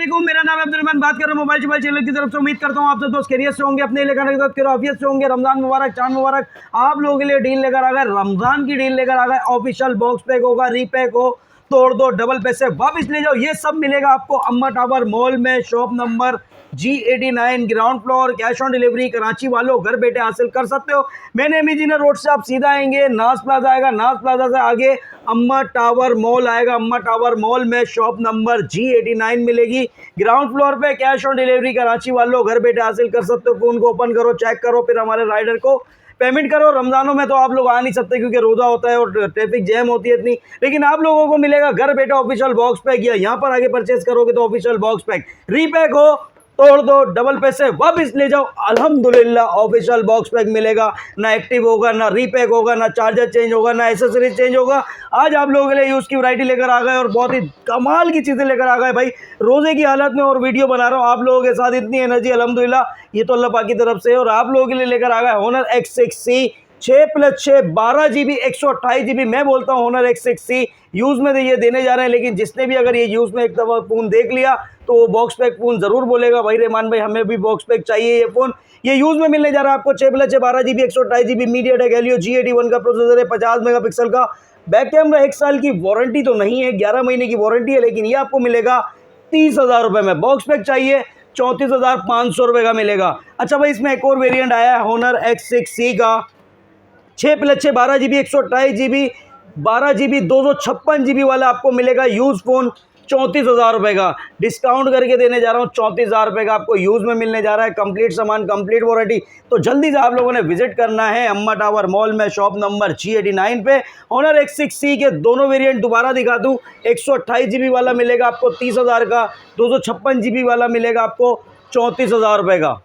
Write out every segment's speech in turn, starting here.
वालेकुम, मेरा नाम है अब्दुल रहमान। बात कर रहा हूँ मोबाइल शोबाइल चैनल की तरफ से। उम्मीद करता हूँ आप सब दोस्त खैरियत से होंगे, अपने इलाके के साथ आफियत से होंगे। रमजान मुबारक, चांद मुबारक। आप लोगों के लिए डील लेकर आ गए, रमजान की डील लेकर आ गए। ऑफिशियल बॉक्स पैक होगा, रीपैक हो, तोड़ दो, डबल पैसे वापस ले जाओ, ये सब मिलेगा आपको अम्मा टावर मॉल में, shop number G89 ground floor. Cash on delivery Karachi वालों घर बैठे हासिल कर सकते हो। मैंने मीजीना रोड से आप सीधा आएंगे, नाज प्लाजा आएगा, नाज प्लाजा से आगे अम्मा टावर मॉल आएगा। अम्मा टावर मॉल में शॉप नंबर G89 मिलेगी ग्राउंड फ्लोर पे। कैश ऑन डिलीवरी कराची वालों घर बैठे हासिल कर सकते हो। फ़ोन को ओपन करो, चेक करो, फिर हमारे राइडर को पेमेंट करो। रमज़ानों में तो आप लोग आ नहीं सकते क्योंकि रोज़ा होता है और ट्रैफिक जैम होती है इतनी, लेकिन आप लोगों को मिलेगा घर बैठे ऑफिशियल बॉक्स पैक। या यहाँ पर आगे परचेस करोगे तो ऑफिशियल बॉक्स पैक, रीपैक हो, तोड़ दो, डबल पैसे वापस ले जाओ। अल्हम्दुलिल्लाह ऑफिशियल बॉक्स पैक मिलेगा। ना एक्टिव होगा, ना रीपैक होगा, ना चार्जर चेंज होगा, ना एसेसरीज चेंज होगा। आज आप लोगों के लिए यूज़ की वैरायटी लेकर आ गए और बहुत ही कमाल की चीज़ें लेकर आ गए भाई। रोज़े की हालत में और वीडियो बना रहा हूँ आप लोगों के साथ, इतनी एनर्जी अल्हम्दुलिल्लाह, ये तो अल्लाह पाक की तरफ से। और आप लोगों के लिए लेकर आ गए होनर X6C 6+6 12GB 128GB। मैं बोलता हूँ होनर X6C यूज़ में ये देने जा रहे हैं, लेकिन जिसने भी अगर ये यूज़ में एक दफ़ा फ़ोन देख लिया तो वो बॉक्स पैक फ़ोन ज़रूर बोलेगा भाई रहमान भाई हमें भी बॉक्स पैक चाहिए। ये फ़ोन ये यूज़ में मिलने जा रहा है आपको 6+6 12GB 128GB। MediaTek Helio G81 का प्रोसेसर है, 50 मेगापिक्सल का बैक कैमरा, 1 साल की वारंटी तो नहीं है, 11 महीने की वारंटी है, लेकिन ये आपको मिलेगा 30,000 रुपये में। बॉक्स पैक चाहिए 34,500 रुपये का मिलेगा। अच्छा भाई, इसमें एक और वेरिएंट आया है होनर X6C का 6+6 12GB 128GB 12GB 256GB वाला आपको मिलेगा यूज़ फ़ोन 34,000 रुपये का। डिस्काउंट करके देने जा रहा हूँ 34,000 रुपये का आपको यूज़ में मिलने जा रहा है। कंप्लीट सामान, कंप्लीट वारंटी। तो जल्दी से आप लोगों ने विजिट करना है अम्मा टावर मॉल में, शॉप नंबर G89 पे। होनर X6C के दोनों वेरिएंट दोबारा दिखा दूँ, 128GB वाला मिलेगा आपको 30,000 का, 256GB वाला मिलेगा आपको 34,000 रुपये का।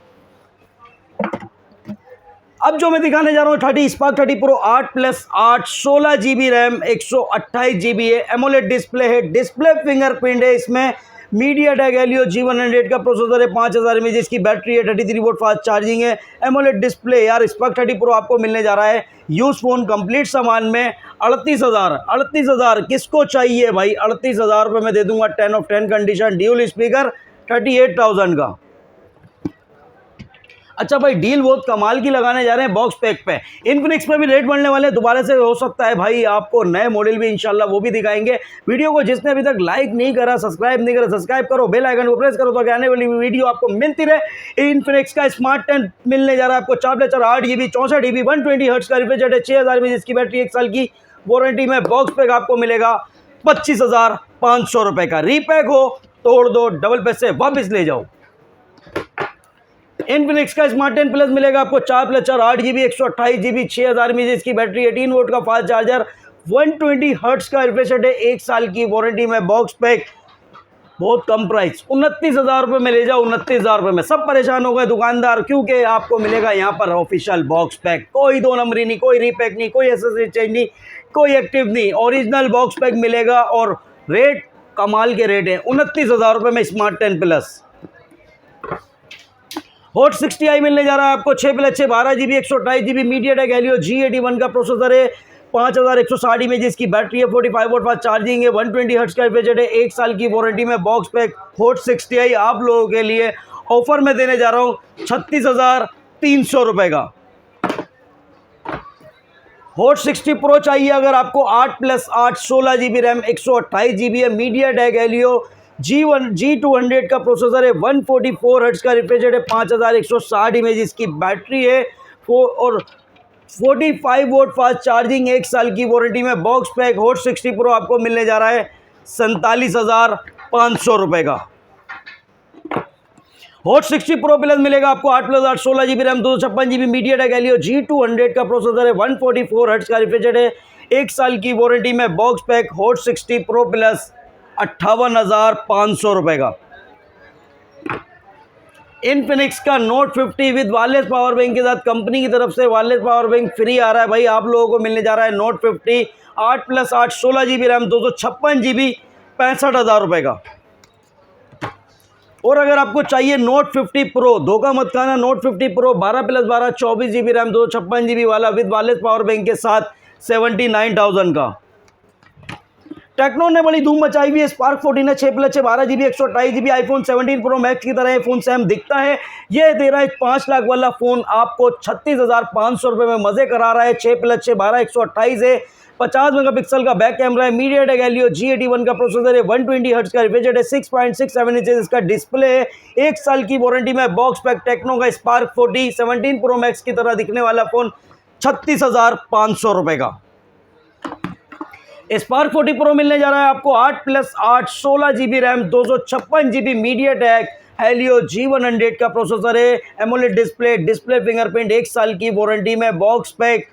अब जो मैं दिखाने जा रहा हूँ 30 spark 30 pro 8+8 16GB RAM 128GB है। एमोलेड डिस्प्ले है, डिस्प्ले फिंगरप्रिंट है। इसमें MediaTek Helio G100 का प्रोसेसर है, 5000 mAh की बैटरी है, 33 वोल्ट फास्ट चार्जिंग है। एमोलेड डिस्प्ले यार स्पार्क 30 प्रो आपको मिलने जा रहा है यूज फोन कंप्लीट सामान में 38,000 किसको चाहिए भाई? 38,000 रुपये में दे दूंगा 10 ऑफ 10 कंडीशन, ड्यूल स्पीकर 38,000 का। अच्छा भाई, डील बहुत कमाल की लगाने जा रहे हैं बॉक्स पैक पे। इन्फिनिक्स पे भी रेट बढ़ने वाले हैं, दोबारा से हो सकता है भाई आपको नए मॉडल भी इंशाल्लाह वो भी दिखाएंगे। वीडियो को जिसने अभी तक लाइक नहीं करा, सब्सक्राइब नहीं करा, सब्सक्राइब करो, बेल आइकन को प्रेस करो ताकि आने वाली वीडियो आपको मिलती रहे। इन्फिनिक्स का स्मार्ट 10 मिलने जा रहा है आपको 4+4 8GB 64GB 120 हर्ट्ज का रिफ्रेश रेट, 6000 mAh जिसकी बैटरी, 1 साल की वारंटी में। बॉक्स पैक आपको मिलेगा 25,500 रुपये का। रीपैक हो, तोड़ दो, डबल पैसे वापस ले जाओ। इन्फिनिक्स का स्मार्ट 10 प्लस मिलेगा आपको 4+4 8GB 128GB 6000 mAh इसकी बैटरी, 18 वोल्ट का फास्ट चार्जर, 120 हर्ट्ज का रिफ्रेश रेट है, 1 साल की वारंटी में। बॉक्स पैक बहुत कम प्राइस, 29,000 रुपये में ले जाओ। 29,000 रुपये में सब परेशान हो गए दुकानदार, क्योंकि आपको मिलेगा यहाँ पर ऑफिशियल बॉक्स पैक। कोई 2 नंबरी नहीं, कोई रीपैक नहीं, कोई एसेसरी चेंज नहीं, कोई एक्टिव नहीं, ओरिजिनल बॉक्स पैक मिलेगा। और रेट कमाल के रेट है, 29,000 रुपये में स्मार्ट 10 प्लस। हॉट 60i मिलने जा रहा है आपको 6+6 12GB 128GB MediaTek Helio G81 का प्रोसेसर है, 5160 mAh इसकी बैटरी है, 45 वोल्ट फास्ट चार्जिंग है, 120 हर्ट्ज का रिफ्रेश रेट है, 1 साल की वारंटी में। बॉक्स पैक हॉट 60i आप लोगों के लिए ऑफर में देने जा रहा हूँ 36,300 रुपये का। हॉट 60 प्रो चाहिए अगर आपको, 8+8 16GB रैम 128GB है, MediaTek Helio G200 का प्रोसेसर है, 144 हर्ट्ज का रिफ्रेश रेट है, 5160 mAh इसकी बैटरी है और 45 वोल्ट फास्ट चार्जिंग, 1 साल की वारंटी में। बॉक्स पैक हॉट 60 प्रो आपको मिलने जा रहा है 47,500 रुपये का। हॉट 60 प्रो प्लस मिलेगा आपको 8+8 16GB RAM 256GB MediaTek Helio G200 का प्रोसेसर है, 144 हर्ट्ज का रिफ्रेश रेट है, 1 साल की वारंटी में। Box pack hot 60 pro plus 58,500 रुपये का। इन्फिनिक्स का note 50 with wireless power bank के साथ कंपनी की तरफ से वायरलेस पावर बैंक फ्री आ रहा है भाई। आप लोगों को मिलने जा रहा है नोट 50 8+8 16GB रैम 256GB 65,000 रुपये का। और अगर आपको चाहिए नोट 50 प्रो, धोखा मत खाना, note 50 pro 12+12 24GB RAM 256GB वाला विद वायरलेस पावर बैंक के साथ 79,000 का। टेक्नो ने बड़ी धूम मचाई हुई है। स्पार्क 14 है 6+6 12GB 128GB iPhone 17 pro max की तरह ये फोन सेम दिखता है। ये दे रहा है 5 लाख वाला फोन आपको 36,500 रुपये में मजे करा रहा है। 6+6 12 128 है, 50 मेगापिक्सल का बैक कैमरा है, मीडियाटेक हेलियो G81 का प्रोसेसर है, 120 हर्ट्ज का रिफ्रेश रेट है, 6.67 इंचेस इसका डिस्प्ले है, 1 साल की वारंटी में बॉक्स पैक। टेक्नो का स्पार्क 40 17 प्रो मैक्स की तरह दिखने वाला फोन 36,500 रुपये का। स्पार्क 40 प्रो मिलने जा रहा है आपको 8+8 16GB RAM 256GB MediaTek Helio G100 का प्रोसेसर है, एमोलेड डिस्प्ले फिंगरप्रिंट, 1 साल की वारंटी में बॉक्स पैक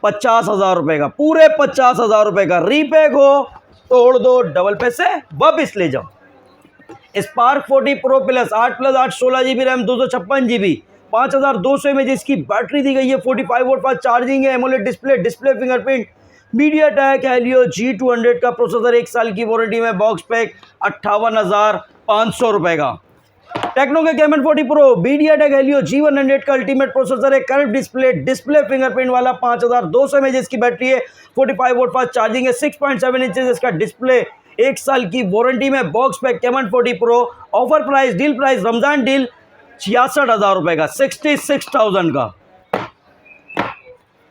50,000 रुपये का, पूरे 50,000 रुपये का। रीपैक हो तोड़ दो, डबल पैसे वापिस ले जाओ। Spark 40 pro plus 8+8 16GB RAM 256GB 5200 mAh की बैटरी दी गई है, 45 वोल्ट फास्ट चार्जिंग है, AMOLED display fingerprint, MediaTek Helio G200 का प्रोसेसर, 1 साल की वारंटी में बॉक्स पैक 58,500 रुपये का। टेक्नो के caiman 40 pro MediaTek Helio G100 का अल्टीमेट प्रोसेसर है, कर्व डिस्प्ले फिंगरप्रिंट वाला, 5200 mAh की बैटरी है, 45 वोल्ट फास्ट चार्जिंग है, 6.7 इंचेस इसका डिस्प्ले, 1 साल की वारंटी में box pack. Camon 40 pro offer price deal price Ramzan deal 66,000 रुपये का, 66,000 का।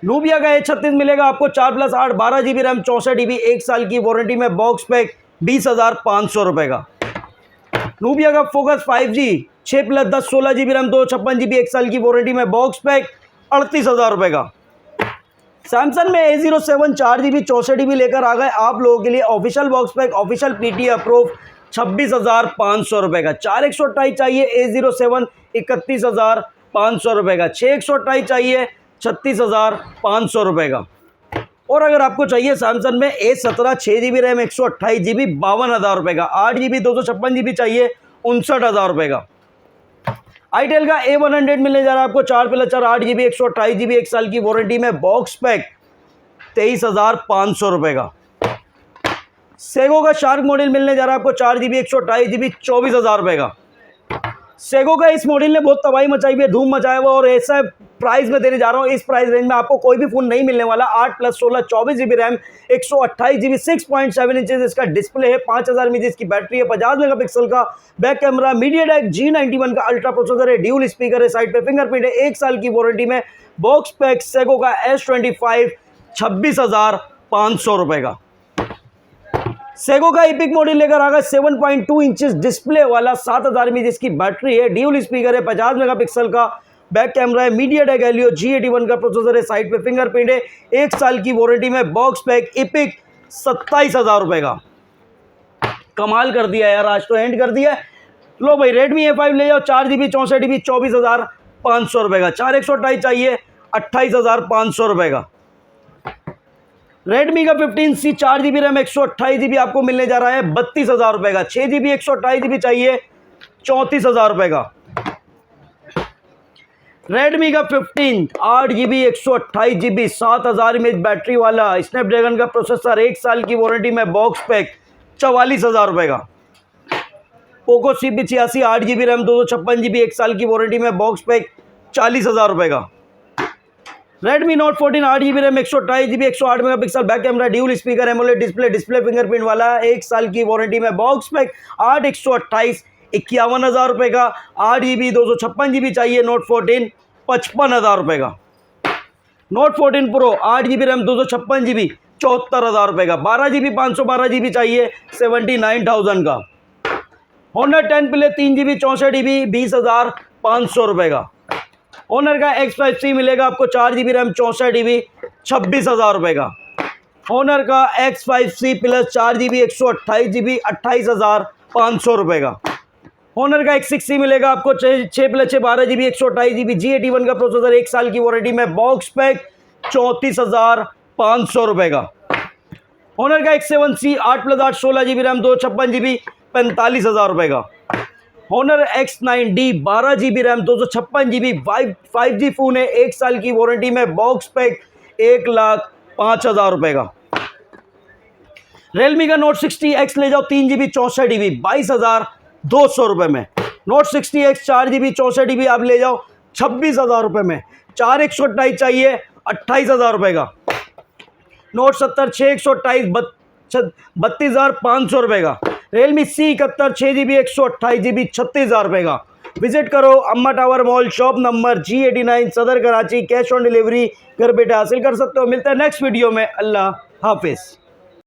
नूबिया का A36 मिलेगा आपको 4+8 12GB रैम 64GB 1 साल की वारंटी में बॉक्स पैक 20,500 रुपये का। नूबिया का focus 5G 6+10 16GB RAM 256GB 1 साल की वारंटी में बॉक्स पैक 38,000 रुपये का। सैमसंग में A07 4GB 64GB लेकर आ गए आप लोगों के लिए official box pack, official PTA approve 26,500 रुपये का। 4/128 चाहिए A07 31,500 रुपये का, 6/128 चाहिए 36,500 रुपये का। और अगर आपको चाहिए सैमसंग में A17 6GB रैम 128GB 52,000 रुपये का, 8GB 256GB चाहिए 59,000 रुपये का। आईटेल का A100 मिलने जा रहा है आपको 4+4 8GB 128GB 1 साल की वारंटी में बॉक्स पैक 23,500 रुपये का। सेगो का शार्क मॉडल मिलने जा रहा है आपको 4GB 128GB 24,000 रुपये का। सेगो का इस मॉडल ने बहुत तबाही मचाई हुई है, धूम मचाया हुआ, और ऐसा प्राइस में देने जा रहा हूँ। इस प्राइस रेंज में आपको कोई भी फोन नहीं मिलने वाला। 8+16 24GB रैम 128GB 6.7 इंचेस इसका डिस्प्ले है, 5000 mAh की बैटरी है, 50 मेगापिक्सल का बैक कैमरा, मीडियाटेक G91 का अल्ट्रा प्रोसेसर है, ड्यूल स्पीकर है, साइड पे फिंगरप्रिंट है, 1 साल की वारंटी में बॉक्स पैक। सेगो का S25 26,500 रुपये का। सेगो का इपिक मॉडल लेकर आ गया 7.2 इंचेस डिस्प्ले वाला, 7000 mAh की बैटरी है, ड्यूल स्पीकर है, 50 मेगापिक्सल का बैक कैमरा है, मीडियाटेक हेलियो G81 का प्रोसेसर है, साइड पे फिंगरप्रिंट है, 1 साल की वारंटी में बॉक्स पैक। इपिक 27,000 रुपये का। कमाल कर दिया यार, आज तो एंड कर दिया। लो भाई Redmi A5 ले जाओ 4GB 64GB 24,500 रुपये का। 4/128 चाहिए 28,500 रुपये का। Redmi का 15C 4GB रैम 128GB आपको मिलने जा रहा है 32,000 रुपये का। 6GB 128GB चाहिए 34,000 रुपये का। Redmi का 15 8GB 128GB 7000 mAh बैटरी वाला, स्नैपड्रैगन का प्रोसेसर, 1 साल की वारंटी में बॉक्स पैक 44,000 रुपये का। Poco CP86 8GB RAM 256GB 1 साल की वारंटी में बॉक्स पैक 40,000 रुपये का। Redmi Note 14 8GB RAM 128GB 108 megapixel back camera, dual speaker, AMOLED display fingerprint वाला, 1 साल की वारंटी में बॉक्स पैक 8/128 51,000 रुपये का। 8GB 256GB चाहिए Note 14 55,000 रुपये का। Note 14 Pro 8GB RAM 256GB 74,000 रुपये का। 12GB 512GB चाहिए 79,000 का। Honor 10 Play 3GB 64GB 20,500 रुपये का। Honor का X5C मिलेगा आपको 4GB रैम 64GB 26,000 रुपये का। Honor का X5C प्लस 4GB 128GB 28,500 रुपये का। Honor का X6C मिलेगा आपको 6+6 12GB 128GB G81 का प्रोसेसर, 1 साल की वारंटी में बॉक्स पैक 34,500 रुपये का। Honor का X7C 8+8 16GB रैम 256GB 45,000 रुपये का। Honor X9D 12GB RAM 256GB 5G phone है, 1 साल की वारंटी में बॉक्स पैक 1,05,000 रुपये का। Realme का Note 60X ले जाओ 3GB 64GB 22,200 रुपये में। Note 60X 4GB 64GB आप ले जाओ 26,000 रुपये में। 4/128 चाहिए 28,000 रुपये का। Note 70 6/128 32,500 रुपये का। Realme C71 6GB 128GB 36,000 रुपये का। विजिट करो अम्मा tower mall, shop number G89, सदर कराची। कैश ऑन डिलीवरी घर बैठे हासिल कर सकते हो। मिलता है नेक्स्ट वीडियो में। अल्लाह हाफिज़।